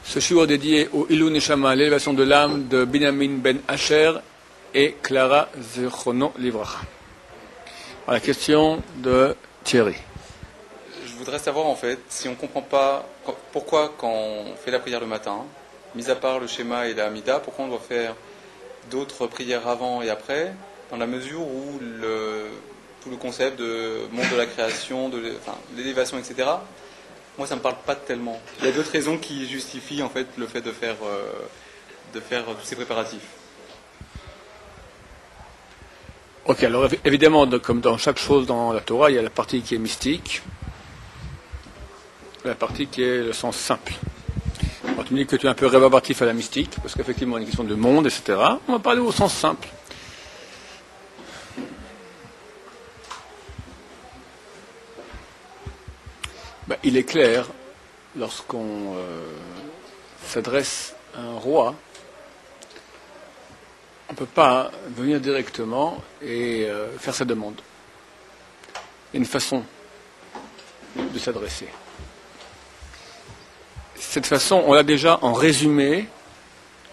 Ce shiur dédié au Ilou Neshama, l'élévation de l'âme de Binyamin Ben Asher et Clara Zechono Livracha. La question de Thierry. Je voudrais savoir en fait, si on ne comprend pas pourquoi quand on fait la prière le matin, mis à part le schéma et la Hamida, pourquoi on doit faire d'autres prières avant et après, dans la mesure où tout le concept de monde de la création, l'élévation, etc., moi ça ne me parle pas tellement. Il y a d'autres raisons qui justifient en fait le fait de faire tous ces préparatifs. Ok, alors évidemment, comme dans chaque chose dans la Torah, il y a la partie qui est mystique, la partie qui est le sens simple. Alors, tu me dis que tu es un peu rébarbatif à la mystique, parce qu'effectivement, il y a une question de monde, etc. On va parler au sens simple. Il est clair, lorsqu'on s'adresse à un roi, on ne peut pas venir directement et faire sa demande. Il y a une façon de s'adresser. Cette façon, on l'a déjà en résumé,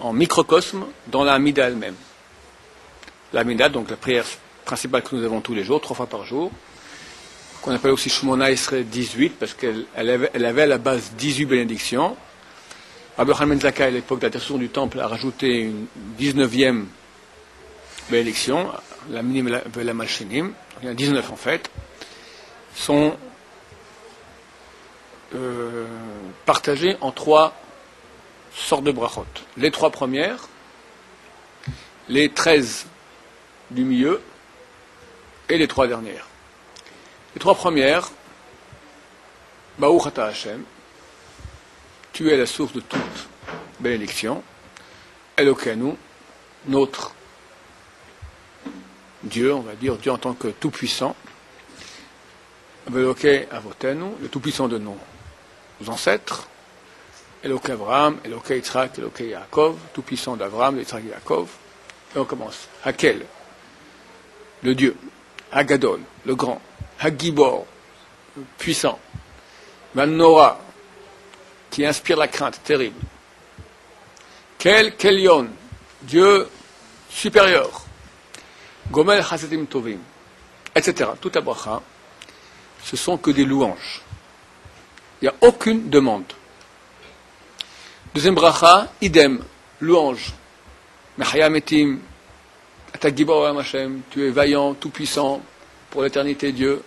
en microcosme, dans la Hamida elle-même. La Hamida, donc la prière principale que nous avons tous les jours, 3 fois par jour, qu'on appelle aussi Shmona Esrei 18, parce qu'elle avait à la base 18 bénédictions. Rabbi Yochanan ben Zakkai, à l'époque de la destruction du temple, a rajouté une 19e bénédiction, la minim et la malchinim, il y en a 19 en fait, sont partagées en 3 sortes de brachot. Les 3 premières, les 13 du milieu et les 3 dernières. Les 3 premières, Baruch Ata Hashem, tu es la source de toute bénédiction, Elokeinu, notre Dieu, on va dire Dieu en tant que tout-puissant, Eloke Avotenu, le tout-puissant de nos ancêtres, Eloke Abraham, Eloke Yitzhak, Eloke Yaakov, tout-puissant d'Abraham, Yitzhak et Yaakov. Et on commence. Hakel, le Dieu, Hagadol, le grand, Hagibor, le puissant, Manora, qui inspire la crainte terrible. Kelion, Dieu supérieur. Gomel Chasadim Tovim, etc. Tout à bracha, ce sont que des louanges. Il n'y a aucune demande. Deuxième bracha, idem, louange. Mechaya Metim, Atagibor Hashem, tu es vaillant, tout puissant, pour l'éternité Dieu.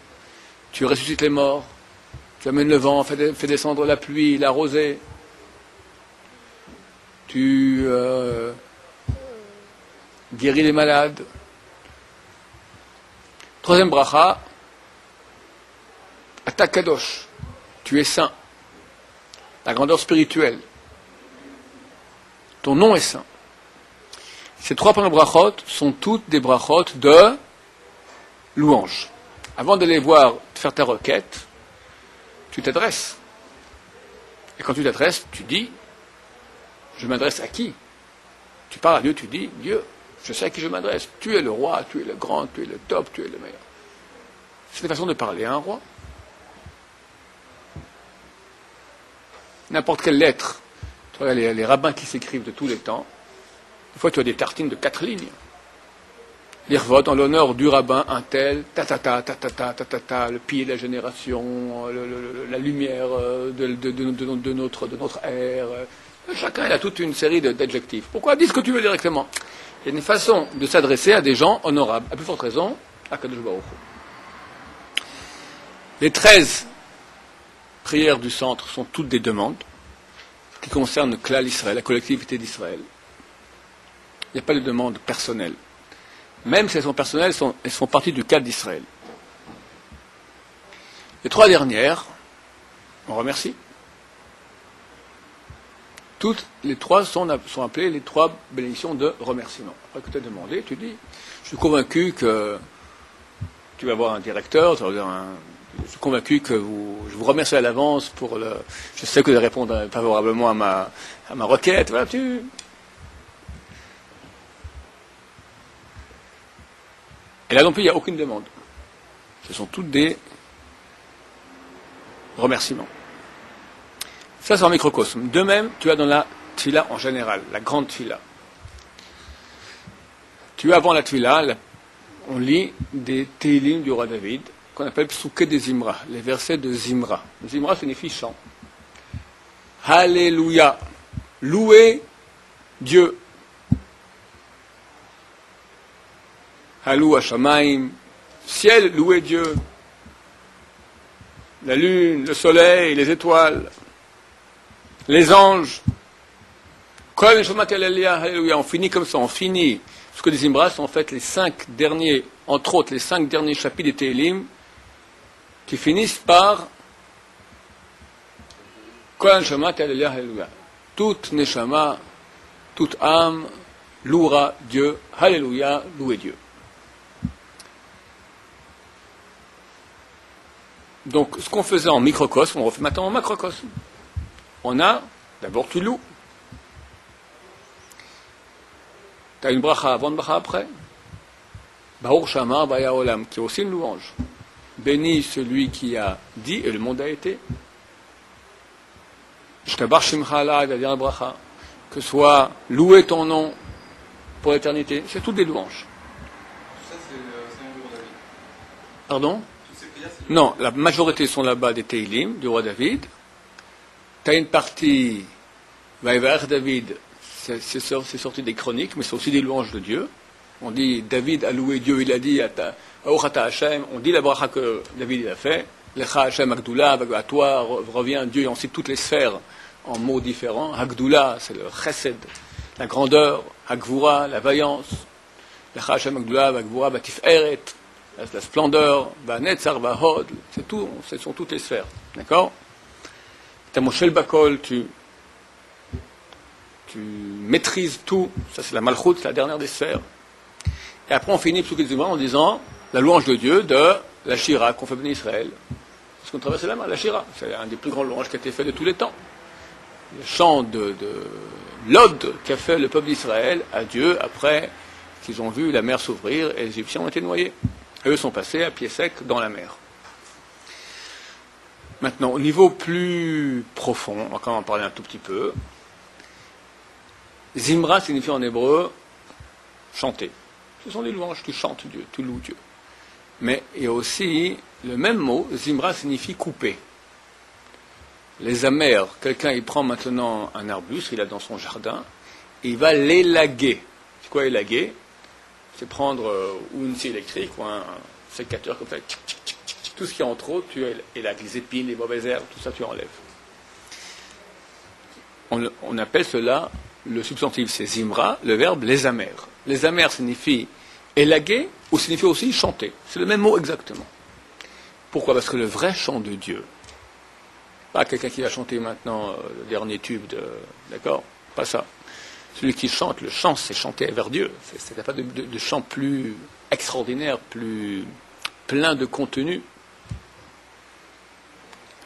Tu ressuscites les morts, tu amènes le vent, fais descendre la pluie, la rosée. Tu guéris les malades. Troisième bracha, Atakadosh, tu es saint. La grandeur spirituelle. Ton nom est saint. Ces 3 premières brachot sont toutes des brachot de louange. Avant d'aller voir faire ta requête, tu t'adresses. Et quand tu t'adresses, tu dis, je m'adresse à qui? Tu parles à Dieu, tu dis, Dieu, je sais à qui je m'adresse. Tu es le roi, tu es le grand, tu es le top, tu es le meilleur. C'est une façon de parler à un roi. N'importe quelle lettre. Tu vois, les rabbins qui s'écrivent de tous les temps, des fois tu as des tartines de 4 lignes. L'irvot en l'honneur du rabbin, un tel, le pied de la génération, la lumière de notre ère. Chacun il a toute une série d'adjectifs. Pourquoi? Dis ce que tu veux directement. Il y a une façon de s'adresser à des gens honorables. À plus forte raison, à Kadosh Baruch Hu. Les 13 prières du centre sont toutes des demandes qui concernent le Klal Israël, la collectivité d'Israël. Il n'y a pas de demande personnelle. Même si elles sont personnelles, elles font partie du cadre d'Israël. Les 3 dernières, on remercie. Toutes les 3 sont appelées les 3 bénédictions de remerciement. Après que tu as demandé, tu dis, je suis convaincu que tu vas voir un directeur, tu vas dire je suis convaincu que je vous remercie à l'avance pour je sais que vous allez répondre favorablement à ma requête. Voilà, Et là non plus, il n'y a aucune demande. Ce sont toutes des remerciements. Ça, c'est en microcosme. De même, tu as dans la tfila en général, la grande tfila. Tu as avant la tfila, on lit des Télim du roi David, qu'on appelle Psuké des Zimra, les versets de Zimra. Zimra signifie chant. Alléluia. Louez Dieu. Halou Hashamaim. Ciel, louez Dieu. La lune, le soleil, les étoiles, les anges. Alléluia. On finit comme ça, on finit. Parce que les Zimra sont en fait les 5 derniers, entre autres, les 5 derniers chapitres des Télim, qui finissent par toute neshama, toute âme, louera Dieu, Alléluia, louez Dieu. Donc, ce qu'on faisait en microcosme, on refait maintenant en macrocosme. On a, d'abord tu loues. Tu as une bracha avant, une bracha après. Baruch Shamar Baya Olam, qui est aussi une louange. Béni celui qui a dit et le monde a été. Shtabar Shimcha la dernière bracha. Que soit loué ton nom pour l'éternité. C'est toutes des louanges. Tout ça, c'est du roi David. Pardon? Toutes ces prières, c'est Non, la majorité sont là-bas des Teilim, du roi David. Tu as une partie, Vaïvar David, c'est sorti des chroniques, mais c'est aussi des louanges de Dieu. On dit, David a loué Dieu, il a dit, Aouchata Hashem, on dit la bracha que David a fait, Lecha Hashem Agdoula, à toi revient Dieu, et on cite toutes les sphères en mots différents. Agdoula, c'est le chesed, la grandeur, Agvura, la vaillance, Lecha Hashem Agdoula, Agvura, Batiferet, la splendeur, Netzar, Hod, c'est tout, ce sont toutes les sphères. D'accord? T'as Moshel Bakol, tu maîtrises tout, ça c'est la Malchut, c'est la dernière des sphères. Et après on finit en disant la louange de Dieu de la Shira qu'on fait venir Israël. Parce qu'on traverse la main, la Shira, c'est un des plus grands louanges qui a été fait de tous les temps. Le chant de l'ode qu'a fait le peuple d'Israël à Dieu après qu'ils ont vu la mer s'ouvrir et les Égyptiens ont été noyés. Eux sont passés à pied sec dans la mer. Maintenant, au niveau plus profond, on va quand même en parler un tout petit peu. Zimra signifie en hébreu chanter. Ce sont des louanges, tu chantes Dieu, tu loues Dieu. Mais il y a aussi le même mot, Zimra signifie couper. Les amers, quelqu'un il prend maintenant un arbuste, il a dans son jardin, et il va l'élaguer. C'est quoi élaguer? C'est prendre ou une scie électrique ou un sécateur comme ça, tout ce qui est en trop, tu élagues, les épines, les mauvaises herbes, tout ça tu enlèves. On appelle cela, le substantif c'est Zimra, le verbe les amers. Les amers signifie élaguer ou signifie aussi chanter. C'est le même mot exactement. Pourquoi? Parce que le vrai chant de Dieu, pas quelqu'un qui va chanter maintenant le dernier tube d'accord? Pas ça. Celui qui chante, le chant, c'est chanter vers Dieu. C'est pas de chant plus extraordinaire, plus plein de contenu.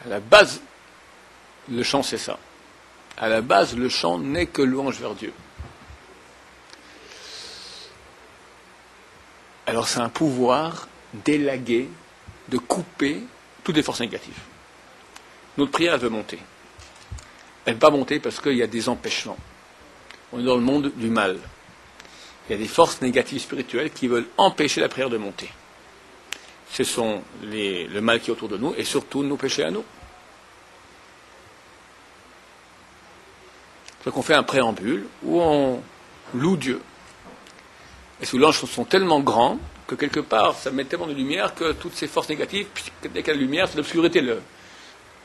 À la base, le chant, c'est ça. À la base, le chant n'est que louange vers Dieu. Alors, c'est un pouvoir d'élaguer, de couper toutes les forces négatives. Notre prière, elle veut monter. Elle ne va pas monter parce qu'il y a des empêchements. On est dans le monde du mal. Il y a des forces négatives spirituelles qui veulent empêcher la prière de monter. Ce sont le mal qui est autour de nous et surtout nos péchés à nous. Donc on fait un préambule où on loue Dieu. Et ces louanges sont tellement grands que quelque part ça met tellement de lumière que toutes ces forces négatives, dès qu'il y a la lumière, c'est l'obscurité. Le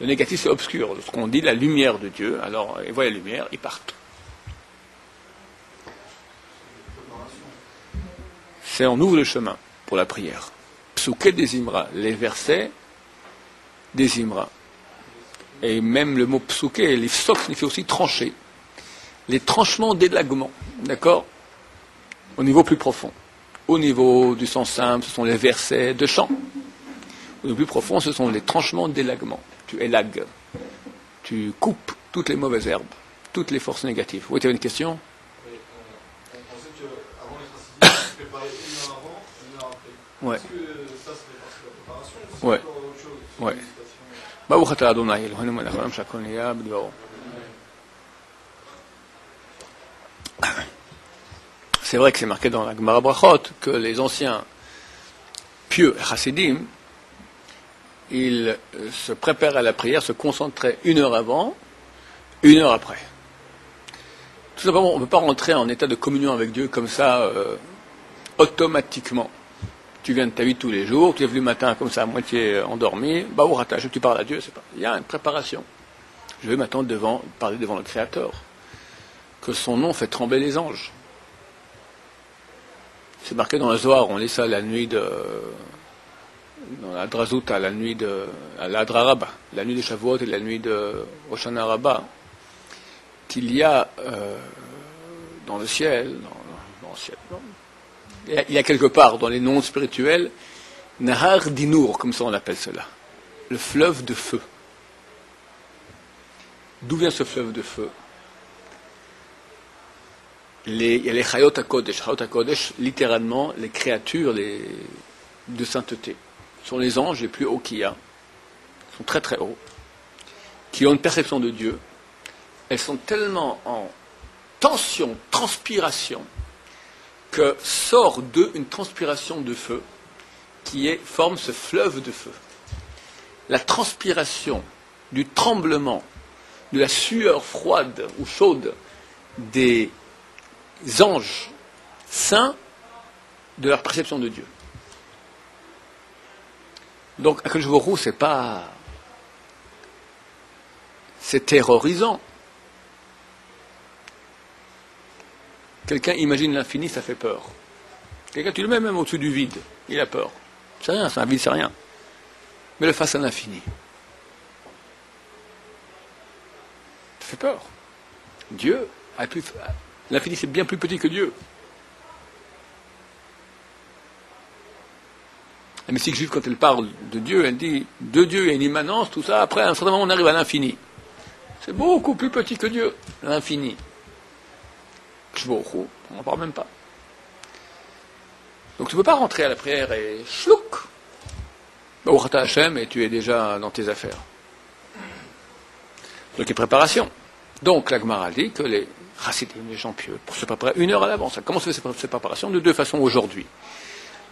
négatif c'est obscur. Lorsqu'on dit la lumière de Dieu, alors ils voient la lumière, ils partent. C'est on ouvre le chemin pour la prière. Psuké des Zimra, les versets des Zimra. Et même le mot psuké, l'ifsok signifie aussi trancher. Les tranchements d'élaguement, d'accord? Au niveau plus profond. Au niveau du sens simple, ce sont les versets de chant. Au niveau plus profond, ce sont les tranchements d'élaguement. Tu élagues. Tu coupes toutes les mauvaises herbes, toutes les forces négatives. Oui, tu avais une question? On pensait qu'avant les chassidiques, ils préparaient une heure avant, une heure après. Ouais. Est-ce que ça, c'est partie de la préparation ou c'est Ouais. encore autre chose? Ouais. Baruch atah Adonai Eloheinu melech haolam שהכל נהיה בדברו. c'est vrai que c'est marqué dans la Gemara Brachot que les anciens pieux chassidim, ils se préparaient à la prière, se concentraient 1 heure avant, 1 heure après. Tout simplement, on ne peut pas rentrer en état de communion avec Dieu comme ça, automatiquement. Tu viens de ta vie tous les jours, tu es venu le matin comme ça, à moitié endormi, tu parles à Dieu, c'est pas. Il y a une préparation. Je vais maintenant parler devant le Créateur, que son nom fait trembler les anges. C'est marqué dans le Zohar, on lit ça la nuit dans la Drazuta, la nuit à l'Adra Rabba, la nuit de Shavuot et la nuit de Hoshana Rabba, qu'il y a dans le ciel, il y a quelque part dans les noms spirituels, Nahar Dinour, comme ça on appelle cela, le fleuve de feu. D'où vient ce fleuve de feu? Il y a les Chayot HaKodesh, littéralement les créatures de sainteté. Ce sont les anges les plus hauts qu'il y a, ils sont très très hauts, qui ont une perception de Dieu. Elles sont tellement en tension, transpiration, que sort d'eux une transpiration de feu qui forme ce fleuve de feu. La transpiration du tremblement, de la sueur froide ou chaude des anges saints de leur perception de Dieu. Donc, Akadosh Baruch Hu, c'est terrorisant. Quelqu'un imagine l'infini, ça fait peur. Quelqu'un, tu le mets même au-dessus du vide, il a peur. C'est rien, c'est un vide, c'est rien. Mais le face à l'infini, ça fait peur. Dieu l'infini, c'est bien plus petit que Dieu. La mystique juive, quand elle parle de Dieu, elle dit de Dieu, il y a une immanence, tout ça. Après, à un certain moment, on arrive à l'infini. C'est beaucoup plus petit que Dieu, l'infini. On n'en parle même pas. Donc tu ne peux pas rentrer à la prière et chlouk, Baruch Hashem, et tu es déjà dans tes affaires. Donc il y a préparation. Donc la Gemara dit que les chassidim, les gens pieux, pour se préparer 1 heure à l'avance. Comment se fait cette préparation? De 2 façons aujourd'hui.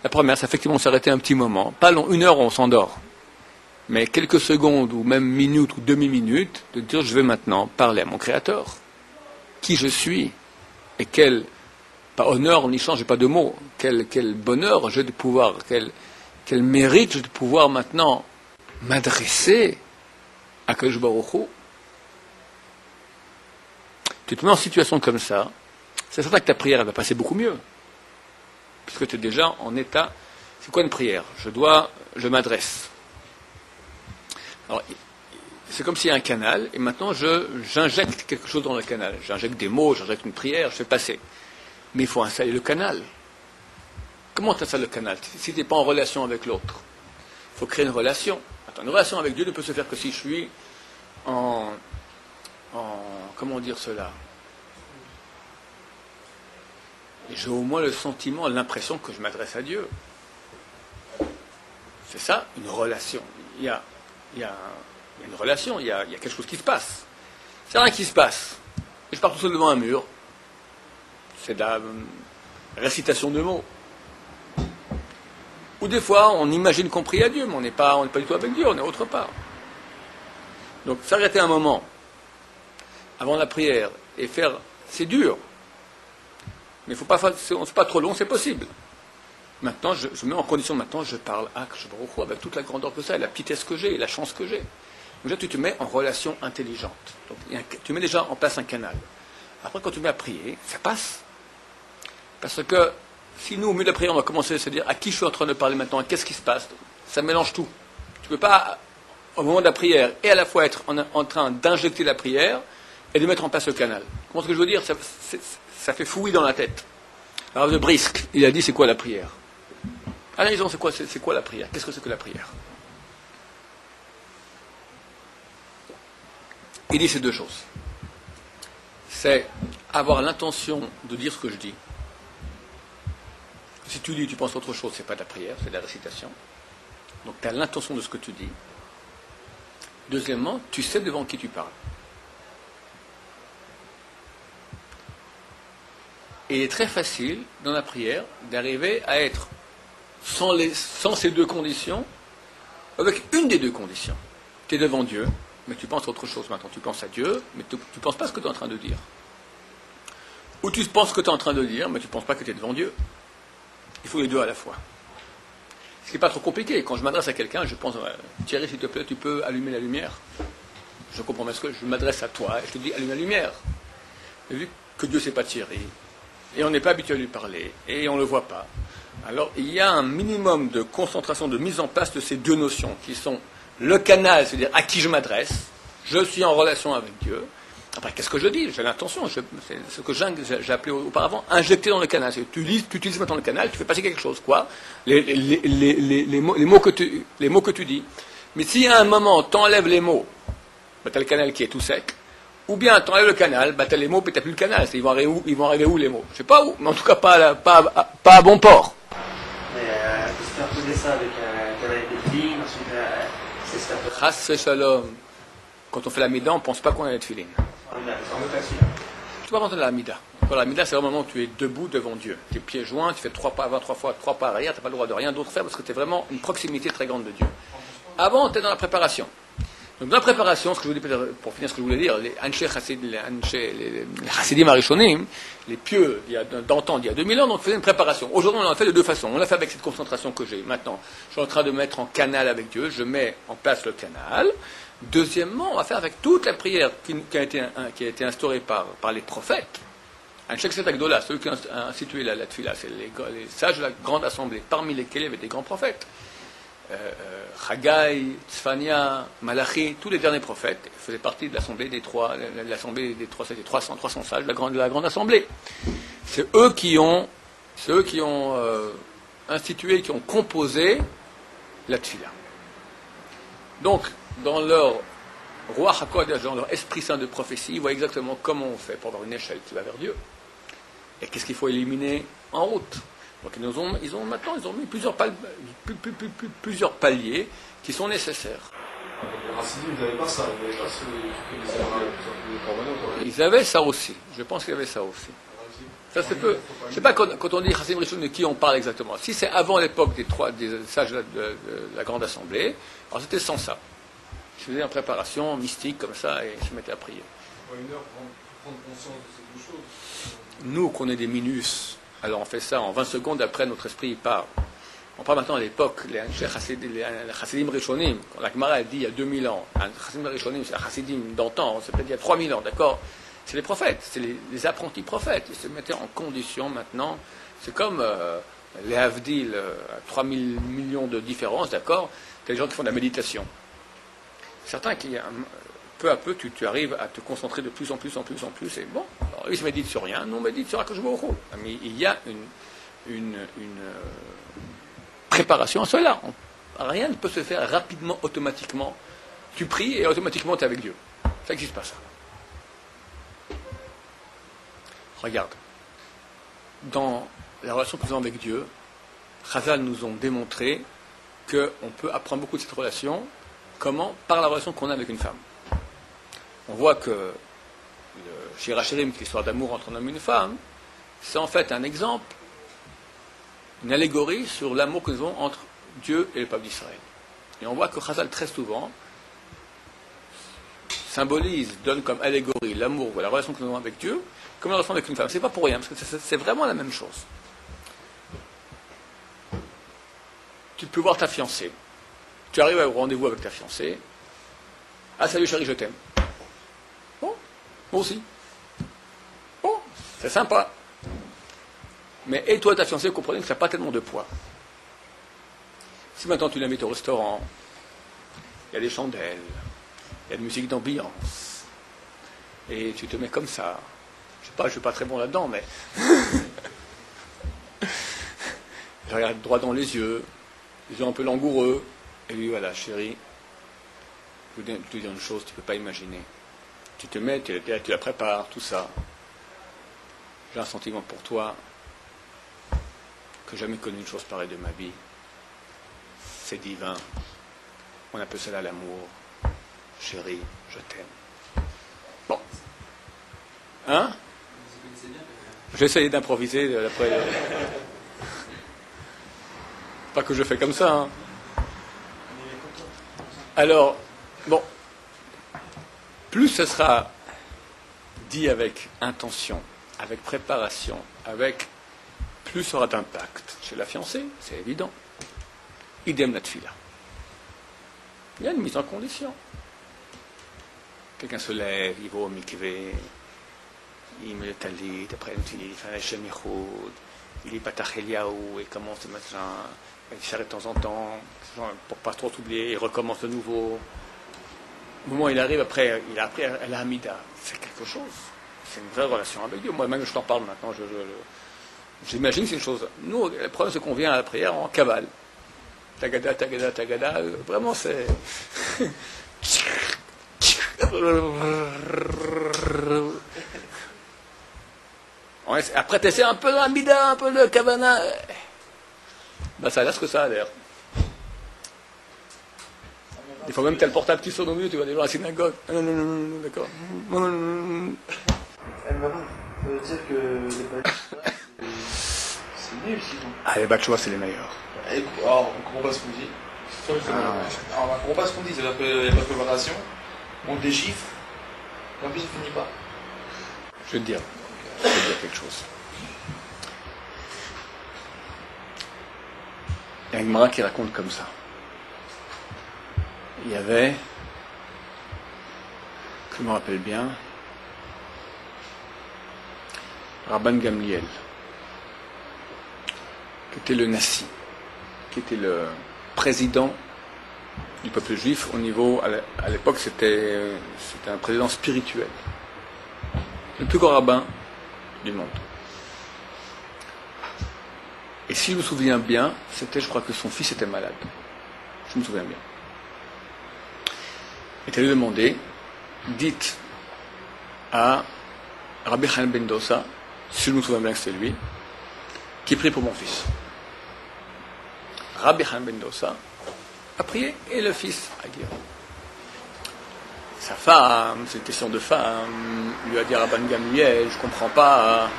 La première, c'est effectivement s'arrêter un petit moment. Pas long, 1 heure, on s'endort. Mais quelques secondes, ou même minutes, ou demi-minutes, de dire je vais maintenant parler à mon Créateur. Qui je suis? Et quel, pas honneur, ni change, pas de mots, quel bonheur j'ai de pouvoir, quel mérite j'ai de pouvoir maintenant m'adresser à Akadosh Baruch Hu. Tu te mets en situation comme ça, c'est certain que ta prière elle va passer beaucoup mieux, puisque tu es déjà en état. C'est quoi une prière? Je m'adresse. Alors, c'est comme s'il y a un canal, et maintenant j'injecte quelque chose dans le canal. J'injecte des mots, j'injecte une prière, je fais passer. Mais il faut installer le canal. Comment tu installes le canal? Si tu n'es pas en relation avec l'autre, il faut créer une relation. Attends, une relation avec Dieu ne peut se faire que si je suis en comment dire cela? Et j'ai au moins le sentiment, l'impression que je m'adresse à Dieu. C'est ça, une relation. Il y a une relation, il y a quelque chose qui se passe. C'est rien qui se passe. Et je pars tout seul devant un mur. C'est de la récitation de mots. Ou des fois, on imagine qu'on prie à Dieu, mais on n'est pas du tout avec Dieu, on est autre part. Donc, s'arrêter un moment avant la prière et faire, c'est dur. Mais il faut pas faire, c'est pas trop long, c'est possible. Maintenant, je mets en condition, maintenant, je parle à Akadosh Baruch Hu avec toute la grandeur que ça, et la petitesse que j'ai, et la chance que j'ai. Donc là, tu te mets en relation intelligente. Donc, tu mets déjà en place un canal. Après, quand tu mets à prier, ça passe. Parce que si nous, au milieu de la prière, on va commencer à se dire à qui je suis en train de parler maintenant, qu'est-ce qui se passe, ça mélange tout. Tu ne peux pas, au moment de la prière, et à la fois être en train d'injecter la prière et de mettre en place le canal. Comment est-ce que je veux dire? Ça fait fouiller dans la tête. Alors, de Brisque, il a dit c'est quoi la prière? Analysons, c'est quoi la prière? Qu'est-ce que c'est que la prière? Il dit ces 2 choses. C'est avoir l'intention de dire ce que je dis. Si tu dis, tu penses autre chose, c'est pas de la prière, c'est de la récitation. Donc tu as l'intention de ce que tu dis. Deuxièmement, tu sais devant qui tu parles. Et il est très facile, dans la prière, d'arriver à être sans ces deux conditions, avec une des deux conditions. Tu es devant Dieu, mais tu penses à autre chose maintenant. Tu penses à Dieu, mais tu ne penses pas à ce que tu es en train de dire. Ou tu penses ce que tu es en train de dire, mais tu ne penses pas que tu es devant Dieu. Il faut les deux à la fois. Ce qui n'est pas trop compliqué. Quand je m'adresse à quelqu'un, je pense, Thierry, s'il te plaît, tu peux allumer la lumière. Je comprends bien ce que je m'adresse à toi et je te dis, allume la lumière. Et vu que Dieu, c'est pas Thierry, et on n'est pas habitué à lui parler, et on ne le voit pas, alors il y a un minimum de concentration, de mise en place de ces deux notions, qui sont le canal, c'est-à-dire à qui je m'adresse, je suis en relation avec Dieu. Après, qu'est-ce que je dis? J'ai l'intention, c'est ce que j'ai appelé auparavant injecter dans le canal. Tu utilises maintenant le canal, tu fais passer quelque chose, quoi. Les mots que tu dis. Mais s'il y a un moment, tu enlèves les mots, ben, tu as le canal qui est tout sec, ou bien tu enlèves le canal, ben, tu as les mots, puis tu n'as plus le canal. Ils vont arriver où les mots? Je ne sais pas où, mais en tout cas pas à bon port. Mais on peut se faire poser ça avec un canal de filles, ensuite c'est se faire Chas shalom. Quand on fait la mida, on ne pense pas qu'on a les tefilin. Tu vas rentrer dans la mida. La mida, c'est vraiment le moment où tu es debout devant Dieu. Tes pieds joints, tu fais 3 pas avant, 3 pas arrière, tu n'as pas le droit de rien d'autre faire parce que tu es vraiment une proximité très grande de Dieu. Avant, tu es dans la préparation. Donc, dans la préparation, ce que je voulais dire, pour finir ce que je voulais dire, les Hasidim Arishonim, les pieux d'antan, d'il y a 2000 ans, donc faisaient une préparation. Aujourd'hui, on l'a fait de deux façons. On l'a fait avec cette concentration que j'ai. Maintenant, je suis en train de mettre en canal avec Dieu, je mets en place le canal. Deuxièmement, on va faire avec toute la prière qui a été instaurée par les prophètes. Anshek Agdola, ceux qui ont institué la tfila, c'est les sages de la grande assemblée, parmi lesquels il y avait des grands prophètes. Haggai, Tzfania, Malachi, tous les derniers prophètes faisaient partie de l'assemblée des 300 sages de la grande assemblée. C'est eux qui ont institué, qui ont composé la tfila. Donc, dans leur roi HaKodesh, dans leur esprit saint de prophétie, ils voient exactement comment on fait pour avoir une échelle qui va vers Dieu. Et qu'est-ce qu'il faut éliminer en route. Donc ils ont mis plusieurs paliers qui sont nécessaires. Les Hassidim, ils n'avaient pas ça. Ils n'avaient pas Ils avaient ça aussi. Je pense qu'il y avait ça aussi. Ça c'est peu. Je ne sais pas quand on dit Hassidim Rishon de qui on parle exactement. Si c'est avant l'époque des sages de la grande assemblée, alors c'était sans ça. Ils faisaient en préparation mystique comme ça et se mettaient à prier. une heure pour prendre conscience de ces deux choses. Nous, qu'on est des minus, alors on fait ça en 20 secondes, après notre esprit part. On parle maintenant à l'époque, les Hasidim Rishonim, quand la Gemara a dit il y a 2000 ans, les Hasidim Rishonim, c'est les Hasidim d'antan, c'est peut-être il y a 3000 ans, d'accord? C'est les prophètes, c'est les apprentis prophètes. Ils se mettaient en condition maintenant, c'est comme les Havdil, 3000 millions de différences, d'accord? C'est les gens qui font de la méditation. Certains qui, peu à peu, tu arrives à te concentrer de plus en plus, et bon, alors, ils se méditent sur rien, nous on médite sur Akash Baruch Hu. Mais il y a une préparation à cela. Rien ne peut se faire rapidement, automatiquement. Tu pries et automatiquement tu es avec Dieu. Ça n'existe pas ça. Regarde. Dans la relation que nous avons avec Dieu, Chazal nous ont démontré qu'on peut apprendre beaucoup de cette relation. Comment? Par la relation qu'on a avec une femme. On voit que le Shir HaShirim, qui est l'histoire d'amour entre un homme et une femme, c'est en fait un exemple, une allégorie sur l'amour que nous avons entre Dieu et le peuple d'Israël. Et on voit que Chazal, très souvent, donne comme allégorie l'amour ou la relation que nous avons avec Dieu, comme la relation avec une femme. C'est pas pour rien, parce que c'est vraiment la même chose. Tu peux voir ta fiancée. Tu arrives au rendez-vous avec ta fiancée. Ah, salut chérie, je t'aime. Bon, moi aussi. Bon, c'est sympa. Mais et toi, ta fiancée, vous comprenez que ça n'a pas tellement de poids. Si maintenant tu l'invites au restaurant, il y a des chandelles, il y a de musique d'ambiance, et tu te mets comme ça. Je sais pas, je suis pas très bon là-dedans, mais je regarde droit dans les yeux un peu langoureux, et lui, voilà, chérie, je vais te dire une chose, tu ne peux pas imaginer. Tu te mets, tu la prépares, tout ça. J'ai un sentiment pour toi que j'ai jamais connu une chose pareille de ma vie. C'est divin. On appelle cela l'amour. Chérie, je t'aime. Bon. Hein? J'ai essayé d'improviser après. Pas que je fais comme ça. Hein. Alors, bon, plus ce sera dit avec intention, avec préparation, plus ça aura d'impact chez la fiancée, c'est évident. Idem la tefila. Il y a une mise en condition. Quelqu'un se lève, il va au mikvé, il met le talit, après il fait un Hashem Yichud, il lit Patach Eliyahu, et commence le matin, il s'arrête de temps en temps, pour pas trop oublier, il recommence de nouveau. Au moment où il arrive, après, il a appris à la Hamida. C'est quelque chose. C'est une vraie relation avec Dieu. Moi-même, je t'en parle maintenant. J'imagine que c'est une chose. Nous, le problème, c'est qu'on vient à la prière en cavale. Tagada, tagada, tagada. Vraiment, c'est... Après, tu essaies un peu de l'Hamida, un peu de Kavana. Ben, ça a l'air ce que ça a l'air. Des fois même, tu as le portable qui sonne au milieu, tu vois des gens à la synagogue. Non, d'accord. Elle-même, ça veut dire que les bâtiments, c'est nul sinon. Ah, les Batchois, c'est les meilleurs. Alors, on comprend pas ce qu'on dit. Alors, on comprend pas ce qu'on dit, il n'y a pas de préparation, on déchiffre, et en plus, il finit pas. Je vais te dire quelque chose. Il y a une Gemara qui raconte comme ça. Il y avait, que je me rappelle bien, Rabban Gamliel, qui était le Nassi, qui était le président du peuple juif au niveau, à l'époque c'était un président spirituel, le plus grand rabbin du monde. Et si je me souviens bien, je crois que son fils était malade. Je me souviens bien. Et il lui demandé, dites à Rabbi Hanan ben Dosa, si je me souviens bien que c'est lui, qui prie pour mon fils. Rabbi Hanan ben Dosa a prié et le fils a guéri. Sa femme, c'est une question de femme, lui a dit à Rabban Gamliel, je comprends pas,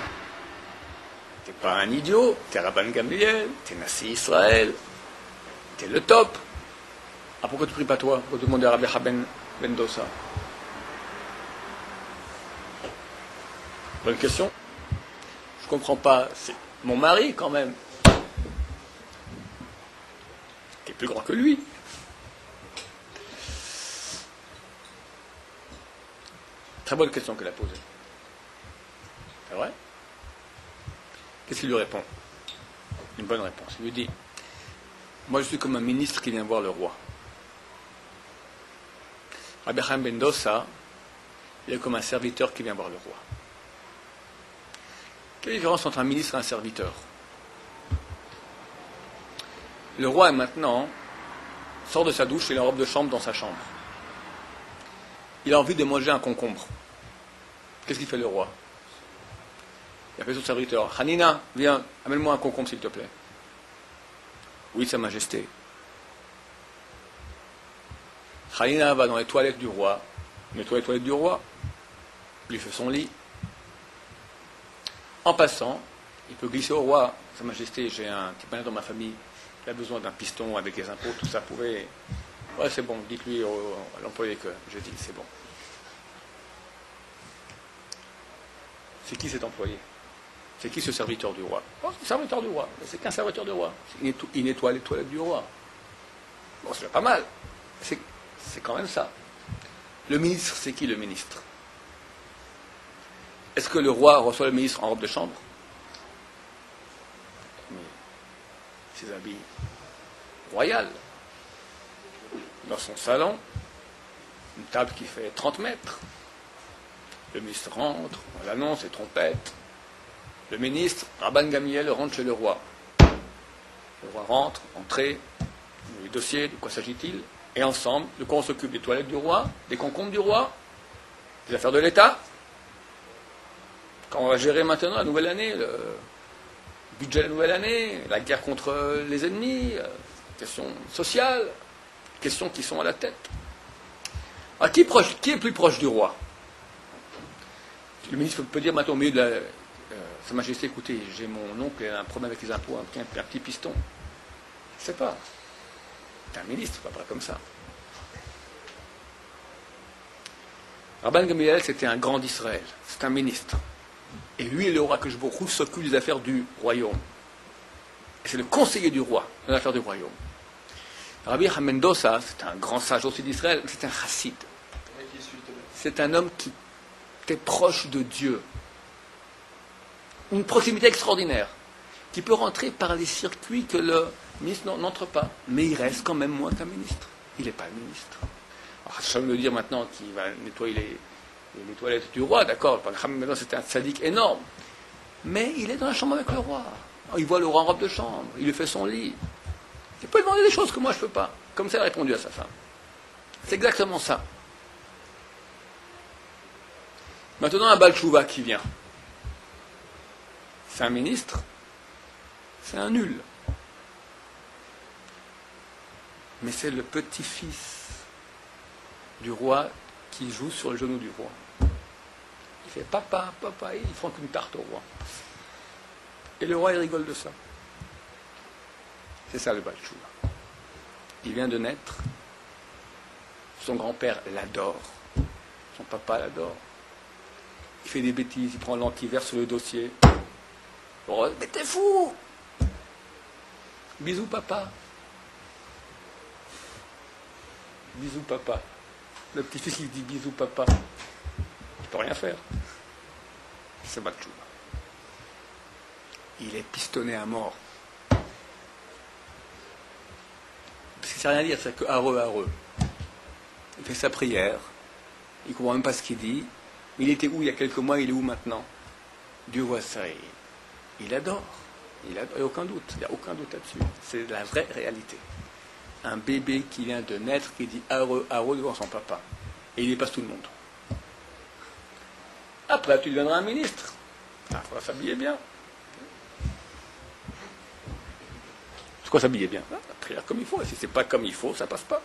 t'es pas un idiot, t'es Rabban Gamliel, t'es Nassi Israël, t'es le top. Ah, pourquoi tu pries pas toi? Pourquoi tu demandes à Rabbi Hanan ben Dosa? Bonne question. Je comprends pas. C'est mon mari quand même. Qui est plus grand que lui. Très bonne question qu'elle a posée. C'est vrai? Qu'est-ce qu'il lui répond? Une bonne réponse. Il lui dit, moi je suis comme un ministre qui vient voir le roi. Rabbi Hanan ben Dosa, il est comme un serviteur qui vient voir le roi. Quelle est la différence entre un ministre et un serviteur? Le roi, maintenant, sort de sa douche, il est en robe de chambre dans sa chambre. Il a envie de manger un concombre. Qu'est-ce qu'il fait le roi? Il appelle son serviteur. Hanina, viens, amène-moi un concombre s'il te plaît. Oui, Sa Majesté. Hanina va dans les toilettes du roi, nettoie les toilettes du roi, lui fait son lit. En passant, il peut glisser au roi, Sa Majesté, j'ai un petit malade dans ma famille, il a besoin d'un piston avec les impôts, tout ça pouvait... Ouais, c'est bon, dites-lui à l'employé que je dis, c'est bon. C'est qui cet employé? C'est qui ce serviteur du roi? Oh, c'est le serviteur du roi, mais c'est qu'un serviteur du roi. Il nettoie les toilettes du roi. Bon, c'est pas mal. C'est quand même ça. Le ministre, c'est qui le ministre? Est-ce que le roi reçoit le ministre en robe de chambre? Mais ses habits royaux. Dans son salon, une table qui fait 30 mètres. Le ministre rentre, on l'annonce, les trompettes. Le ministre, Rabban Gamliel, rentre chez le roi. Le roi rentre, entrée, le dossier, de quoi s'agit-il? Et ensemble, de quoi on s'occupe? Des toilettes du roi, des concombres du roi, des affaires de l'État. Quand on va gérer maintenant la nouvelle année, le budget de la nouvelle année, la guerre contre les ennemis, questions sociales, questions qui sont à la tête. Alors, qui est plus proche du roi? Le ministre peut dire maintenant au milieu de Sa Majesté, écoutez, j'ai mon oncle, il a un problème avec les impôts, un petit piston. Je ne sais pas. T'es un ministre, pas comme ça. Rabban Gamliel, c'était un grand d'Israël. C'est un ministre. Et lui, le roi Akashbourou, s'occupe des affaires du royaume. Et c'est le conseiller du roi, des affaires du royaume. Rabbi Hamendosa, c'est un grand sage aussi d'Israël, c'est un chassid. C'est un homme qui était proche de Dieu. Une proximité extraordinaire, qui peut rentrer par des circuits que le ministre n'entre pas. Mais il reste quand même moins qu'un ministre. Il n'est pas un ministre. Alors, ça veut me dire maintenant qu'il va nettoyer les toilettes du roi, d'accord. Maintenant, c'était un sadique énorme. Mais il est dans la chambre avec le roi. Il voit le roi en robe de chambre. Il lui fait son lit. Il peut demander des choses que moi je ne peux pas. Comme ça, il a répondu à sa femme. C'est exactement ça. Maintenant, un Baal Tshuva qui vient. C'est un ministre. C'est un nul. Mais c'est le petit-fils du roi qui joue sur le genou du roi. Il fait papa, papa, et il font qu'une tarte au roi. Et le roi, il rigole de ça. C'est ça le Baal Tshuva. Il vient de naître. Son grand-père l'adore. Son papa l'adore. Il fait des bêtises, il prend l'antivers sur le dossier. Oh, mais t'es fou! Bisous papa. Bisous papa. Le petit-fils il dit bisous papa. Il peut rien faire. C'est Baal Tshuva. Il est pistonné à mort. Parce que ça n'a rien à dire, c'est que hareux. Il fait sa prière. Il ne comprend même pas ce qu'il dit. Il était où il y a quelques mois, il est où maintenant? Dieu voit ça. Il adore. Il n'y a aucun doute. Il n'y a aucun doute là-dessus. C'est la vraie réalité. Un bébé qui vient de naître, qui dit hareux devant son papa. Et il dépasse tout le monde. Après, tu deviendras un ministre. Il faudra s'habiller bien. C'est quoi s'habiller bien? La prière comme il faut. Et si c'est pas comme il faut, ça passe pas.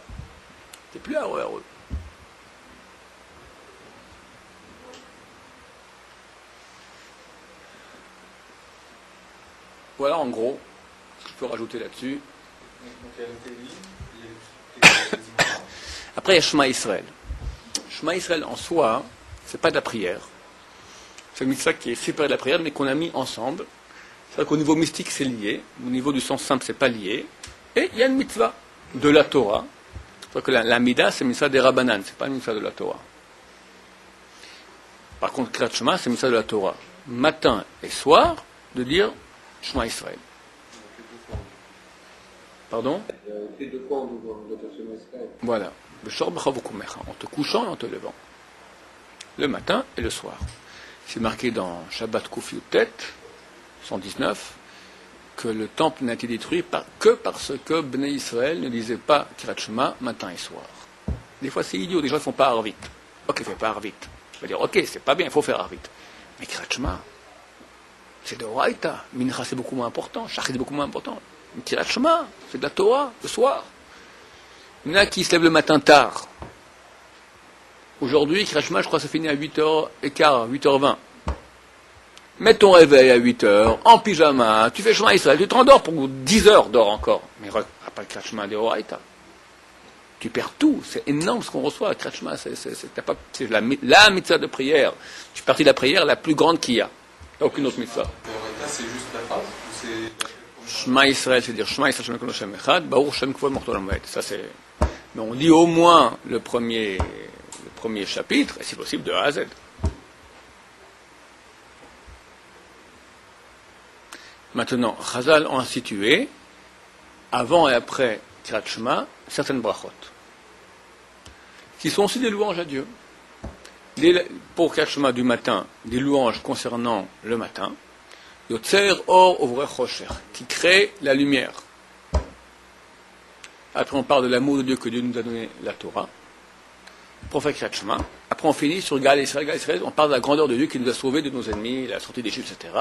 C'est plus hareux. Voilà en gros ce que je peux rajouter là-dessus. Après il y a Shema Israël. Shema Israël en soi, c'est pas de la prière. C'est une mitzvah qui est séparée de la prière, mais qu'on a mis ensemble. C'est-à-dire qu'au niveau mystique, c'est lié. Au niveau du sens simple, c'est pas lié. Et il y a une mitzvah de la Torah. C'est-à-dire que la Mida, c'est une mitzvah des Rabbanan, c'est pas une mitzvah de la Torah. Par contre, Kriyat Shema, c'est une mitzvah de la Torah. Matin et soir, de dire Shema Israël. Pardon? Voilà. En te couchant et en te levant. Le matin et le soir. C'est marqué dans Shabbat Kuf Yutet 119 que le temple n'a été détruit que parce que Bnei Israël ne disait pas Kriyat Shema matin et soir. Des fois c'est idiot, des gens ne font pas Arvit. Ok, fais pas Arvit. Je vais dire ok, c'est pas bien, il faut faire Arvit. Mais Kriyat Shema, c'est de Oraïta. Mincha c'est beaucoup moins important, Shachrit c'est beaucoup moins important. Kriyat Shema, c'est de la Torah, le soir. Il y en a qui se lèvent le matin tard. Aujourd'hui, Kriyat Shema, je crois que ça finit à 8h15, 8h20. Mets ton réveil à 8h, en pyjama, tu fais Shema Israël, tu te rendors pour 10 heures, dors encore. Mais pas le Kriyat Shema de Oraïta. Tu perds tout, c'est énorme ce qu'on reçoit. Kriyat Shema, c'est la mitzvah de prière. Tu fais partie de la prière la plus grande qu'il y a. Aucune autre mitzvah. C'est juste la phrase ou c'est... Shema Israël, c'est dire Shema Israël, Shema Kol Hashem Echad, Baruch Shem Kvod Morto Lamed. Ça c'est. Mais on dit au moins le premier chapitre, et si possible de A à Z. Maintenant, Chazal ont institué, avant et après Kriyat Shema, certaines brachot, qui sont aussi des louanges à Dieu. Pour Kriyat Shema du matin, des louanges concernant le matin, Yotzer Or Ovrech Chosher, qui crée la lumière. Après on parle de l'amour de Dieu que Dieu nous a donné la Torah. Prophète Kriyat Shema. Après on finit sur Gal Israël, on parle de la grandeur de Dieu qui nous a sauvés de nos ennemis, la sortie d'Égypte, etc.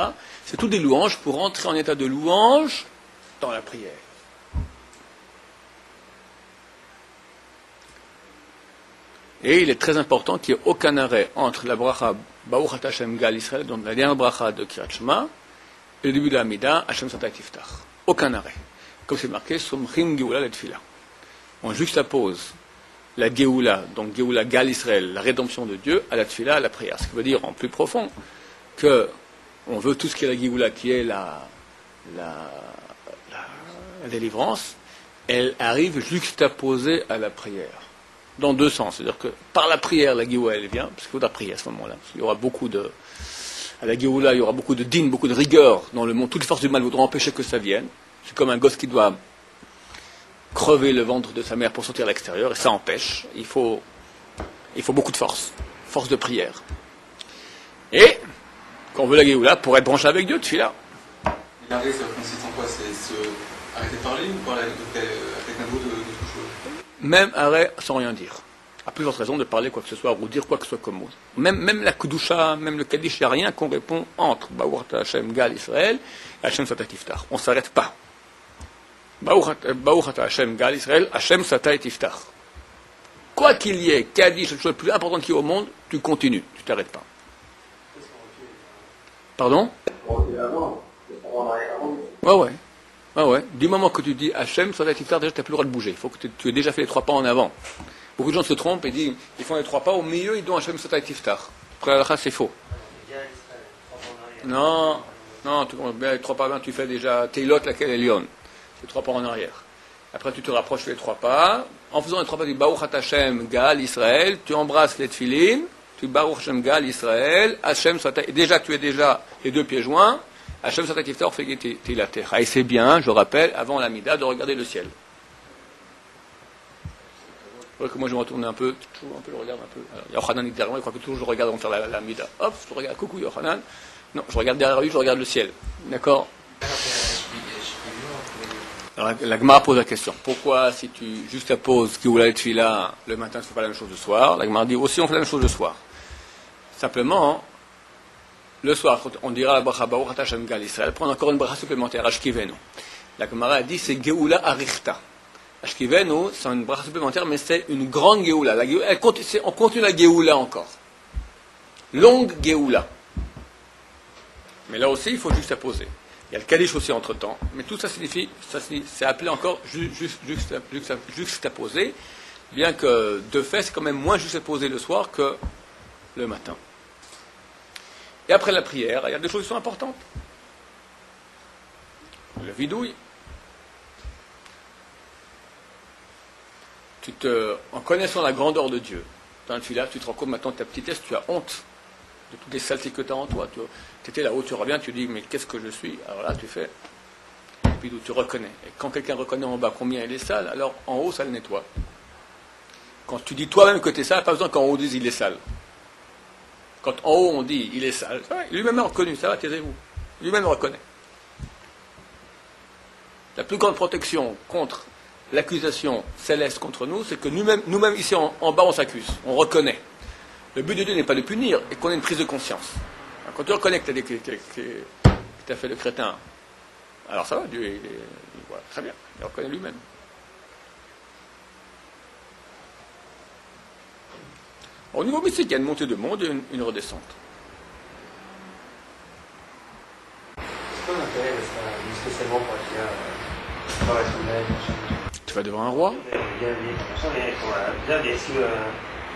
C'est tout des louanges pour entrer en état de louange dans la prière. Et il est très important qu'il n'y ait aucun arrêt entre la bracha Baruch Ata Hashem Gal Israël, donc la dernière bracha de Kirat Shema, et le début de l'Amida, Hashem Satai Tiftach. Aucun arrêt. Comme c'est marqué, Somchim Geoula Letfila. On juxtapose la Geoula, donc Geoula Gal Israël, la rédemption de Dieu, à la Tfila, à la prière. Ce qui veut dire en plus profond que on veut tout ce qui est la Geoula, qui est la délivrance, elle arrive juxtaposée à la prière. Dans deux sens. C'est-à-dire que par la prière, la Géoula, elle vient, parce qu'il faudra prier à ce moment-là. Parce qu'il y aura beaucoup de. À la Géoula, il y aura beaucoup de din, beaucoup de rigueur dans le monde. Toutes les forces du mal voudront empêcher que ça vienne. C'est comme un gosse qui doit crever le ventre de sa mère pour sortir à l'extérieur, et ça empêche. Il faut beaucoup de force. Force de prière. Et, quand on veut la Géoula, pour être branché avec Dieu, tu là. L'arrêt, ça consiste en quoi? C'est se arrêter de parler ou parler avec quelqu'un d'autre d'autre chose? Même arrêt sans rien dire. À plus forte raison de parler quoi que ce soit ou dire quoi que ce soit comme mot. Même la Kudusha, même le Kaddish, il n'y a rien qu'on répond entre Baruch Ata Hashem Gal Israël et Hashem Satai Tiftach. On ne s'arrête pas. Baruch Ata Hashem Gal Israël, Hashem Satai Tiftach. Quoi qu'il y ait, Kaddish, la chose la plus importante qu'il y ait au monde, tu continues, tu ne t'arrêtes pas. Pardon? Ouais. Du moment que tu dis Hachem, ça va être iftar, déjà tu n'as plus le droit de bouger. Il faut que tu aies déjà fait les 3 pas en avant. Beaucoup de gens se trompent et disent, ils font les 3 pas, au milieu ils donnent Hachem, ça va être iftar. Après la c'est faux. Non, tu commences bien les 3 pas, tu fais déjà Teilot, laquelle est Lyon. C'est 3 pas en arrière. Après tu te rapproches, tu fais les 3 pas. En faisant les 3 pas du Baruch Ata Hashem Gal Israël, tu embrasses les tefilin, tu Baruch Hashem Gal Israël, Hachem, déjà tu es déjà les 2 pieds joints. Hachem Satai Tiftach fait que la terre. Et c'est bien, je rappelle, avant l'Amida, de regarder le ciel. Que moi je me retourne un peu, toujours un peu, je regarde un peu. Alors, Yochanan est derrière moi, il croit que toujours je regarde avant de faire l'Amida. Hop, je regarde, coucou Yochanan. Non, je regarde derrière lui, je regarde le ciel. D'accord? Alors la Gemara pose la question. Pourquoi, si tu juxtaposes Geoula et Tfila, le matin, tu ne fais pas la même chose le soir? La Gemara dit aussi, on fait la même chose le soir. Simplement, le soir, on dira la bracha Baruch Ata Hashem Gal Israël, prendre encore une bracha supplémentaire, Ashkivenu. La Gemara a dit c'est Geoula Arichta. Ashkivenu, c'est une bracha supplémentaire, mais c'est une grande Geoula. On continue la Geoula encore. Longue Geoula. Mais là aussi, il faut juxtaposer. Il y a le Kaddish aussi entre temps, mais tout ça signifie, c'est appelé encore juxtaposer, bien que de fait, c'est quand même moins juxtaposé le soir que le matin. Et après la prière, il y a des choses qui sont importantes. Le vidouille. En connaissant la grandeur de Dieu, dans le filat, tu te rends compte maintenant de ta petitesse, tu as honte de toutes les saletés que tu as en toi. Tu étais là-haut, tu reviens, tu dis, mais qu'est-ce que je suis? Alors là, tu fais vidouille, tu reconnais. Et quand quelqu'un reconnaît en bas combien il est sale, alors en haut, ça le nettoie. Quand tu dis toi-même que tu es sale, pas besoin qu'en haut dise il est sale. Quand en haut on dit il est sale, lui-même est reconnu, ça va, taisez-vous. Lui-même le reconnaît. La plus grande protection contre l'accusation céleste contre nous, c'est que nous-mêmes ici en bas on s'accuse, on reconnaît. Le but de Dieu n'est pas de punir, et qu'on ait une prise de conscience. Alors, quand tu reconnais que tu as fait le crétin, alors ça va, Dieu voilà, très bien, il reconnaît lui-même. Au niveau mystique, il y a une montée de monde et une redescente. C'est quoi l'intérêt de ça, spécialement pour la prière Tu vas devant un roi?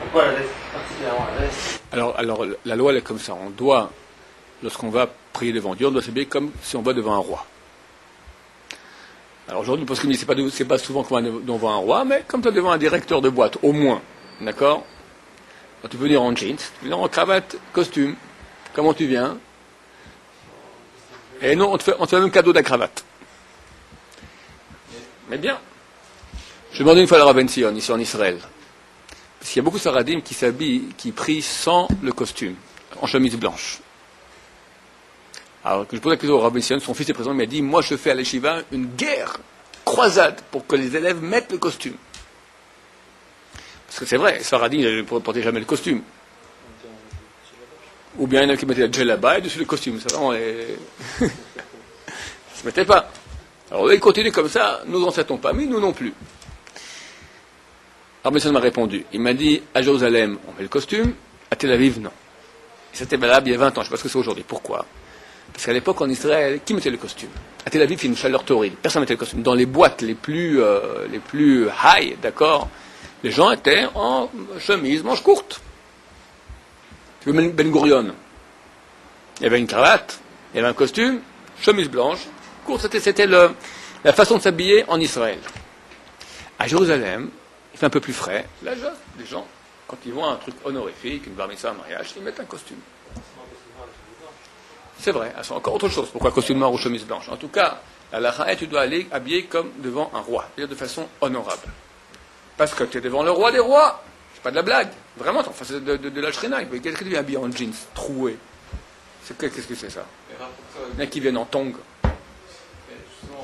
Pourquoi la laisse particulièrement la laisse? Alors, la loi, elle est comme ça. On doit, lorsqu'on va prier devant Dieu, on doit s'habiller comme si on va devant un roi. Alors aujourd'hui, parce que c'est pas souvent qu'on va devant un roi, mais comme tu es devant un directeur de boîte, au moins, d'accord? Quand tu peux venir en jeans, tu peux venir en cravate, costume. Comment tu viens? Et non, on te fait même cadeau de la cravate. Mais bien. Je demandais une fois à la Rav Ben Sion, ici en Israël. Parce qu'il y a beaucoup de Saradim qui s'habillent, qui prient sans le costume, en chemise blanche. Alors que je pose la question au Rav Ben Sion, son fils est présent, il m'a dit, moi je fais à l'Eshiva une guerre, croisade, pour que les élèves mettent le costume. Parce que c'est vrai, Saradim, ils ne portaient jamais le costume. Ou bien il y en a qui mettaient la djellaba et dessus le costume. C'est vraiment les... Ils ne se mettaient pas. Alors là, ils continuent comme ça, nos ancêtres n'ont pas mis, nous non plus. Alors, monsieur m'a répondu. Il m'a dit, à Jérusalem, on met le costume, à Tel Aviv, non. C'était valable il y a 20 ans, je ne sais pas ce que c'est aujourd'hui. Pourquoi? Parce qu'à l'époque, en Israël, qui mettait le costume? À Tel Aviv, il y a une chaleur torride. Personne ne mettait le costume. Dans les boîtes les plus high, d'accord, les gens étaient en chemise, manches courtes. Tu veux Ben Gurion? Il y avait une cravate, il y avait un costume, chemise blanche, courte. C'était la façon de s'habiller en Israël. À Jérusalem, il fait un peu plus frais. Là, les gens, quand ils voient un truc honorifique, une bar mitzvah, un mariage, ils mettent un costume. C'est vrai, c'est encore autre chose. Pourquoi costume noir ou chemise blanche? En tout cas, à la halakha, tu dois aller habillé comme devant un roi, c'est-à-dire de façon honorable. Parce que tu es devant le roi des rois. C'est pas de la blague. Vraiment, en face de la shrina. Qu'est-ce que tu viens habillé en jeans, troué? Qu'est-ce que c'est ça? Il y en a qui viennent en tongs.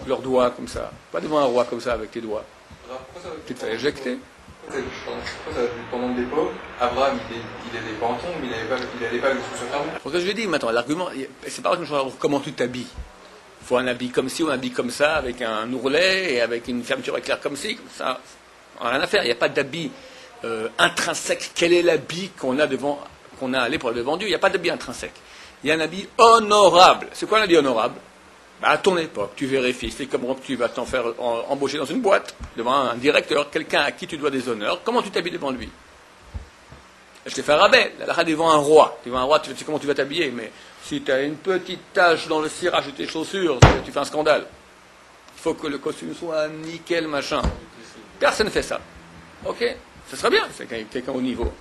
Leurs doigts comme ça. Pas devant un roi comme ça avec tes doigts. Tu te fais éjecter. Pendant l'époque, Abraham, il allait pas en tongs, mais il allait pas avec des chaussures fermées. Pour ça, je lui dis, maintenant, l'argument, c'est pas comment tu t'habilles. Il faut un habit comme ci ou un habit comme ça, avec un ourlet et avec une fermeture éclair comme ci, comme ça. On n'a rien à faire. Il n'y a pas d'habit intrinsèque. Quel est l'habit qu'on a allé pour aller devant Dieu? Il n'y a pas d'habit intrinsèque. Il y a un habit honorable. C'est quoi un habit honorable? À ton époque, tu vérifies, c'est comme tu vas t'en faire embaucher dans une boîte, devant un directeur, quelqu'un à qui tu dois des honneurs, comment tu t'habilles devant lui? Je t'ai fait un rabais, là, devant un roi. Devant un roi, tu sais comment tu vas t'habiller, mais si tu as une petite tache dans le cirage de tes chaussures, tu fais un scandale. Il faut que le costume soit nickel, machin. Personne ne fait ça. Ok? Ce serait bien, c'est quelqu'un au niveau.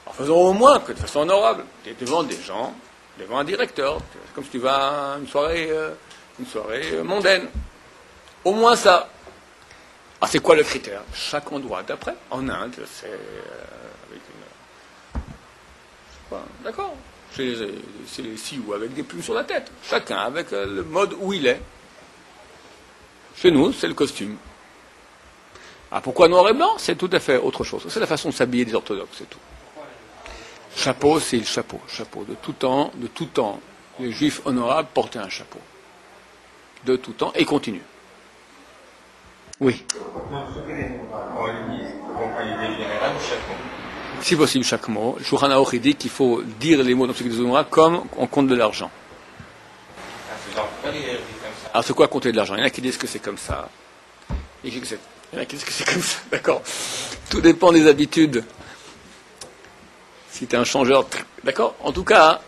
En faisant au moins que de façon honorable. Tu es devant des gens, devant un directeur, comme si tu vas à une soirée mondaine. Au moins ça. Ah, c'est quoi le critère? Chaque endroit. D'après, en Inde, c'est avec une... D'accord. C'est les Sioux avec des plumes sur la tête. Chacun avec le mode où il est. Chez nous, c'est le costume. Ah, pourquoi noir et blanc? C'est tout à fait autre chose. C'est la façon de s'habiller des orthodoxes, c'est tout. Chapeau, c'est le chapeau. Chapeau. De tout temps, les juifs honorables portaient un chapeau. De tout temps, et continue. Oui. Si possible, chaque mot. Le Shulchan Aruch dit qu'il faut dire les mots dans ce qui est comme on compte de l'argent. Alors, c'est quoi compter de l'argent? Il y en a qui disent que c'est comme ça. Il y en a qui disent que c'est comme ça. D'accord. Tout dépend des habitudes. Si tu es un changeur, d'accord. En tout cas,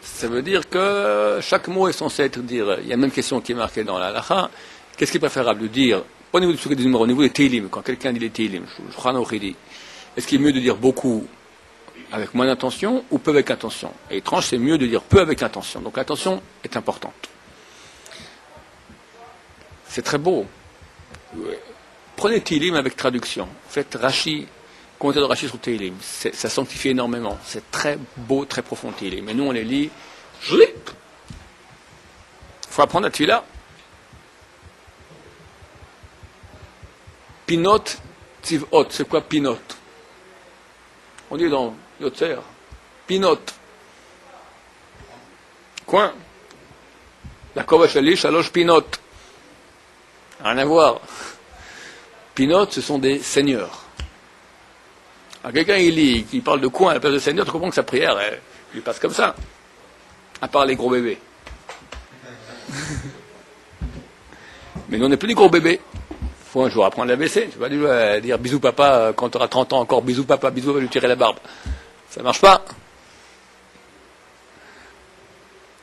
ça veut dire que chaque mot est censé être dit. Il y a une même question qui est marquée dans la halakha. Qu'est-ce qui est préférable de dire, pas au niveau du psuké des numéros, au niveau des teilim, quand quelqu'un dit les teilim, est-ce qu'il est mieux de dire beaucoup avec moins d'intention ou peu avec intention? Et étrange, c'est mieux de dire peu avec intention. Donc l'intention est importante. C'est très beau. Prenez teilim avec traduction. Faites Rashi, commentaire de Rashi sur teilim. Ça sanctifie énormément. C'est très beau, très profond teilim. Mais nous, on les lit. Il faut apprendre la tefila. Pinot, tzivot. C'est quoi pinot? On dit dans Yotzer. Pinot. Coin. La kovachali, shalosh pinot. Rien à voir. Pinot, ce sont des seigneurs. Alors quelqu'un, il parle de coin à la place de seigneur, tu comprends que sa prière, lui passe comme ça. À part les gros bébés. Mais nous, on n'est plus des gros bébés. Il faut un jour apprendre l'ABC. Tu vas dire bisous papa quand tu auras 30 ans encore, bisous papa, bisous, va lui tirer la barbe. Ça ne marche pas.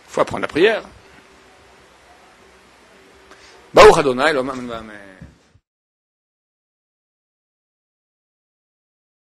Il faut apprendre la prière. Baruch Adonai, l'homme, amen.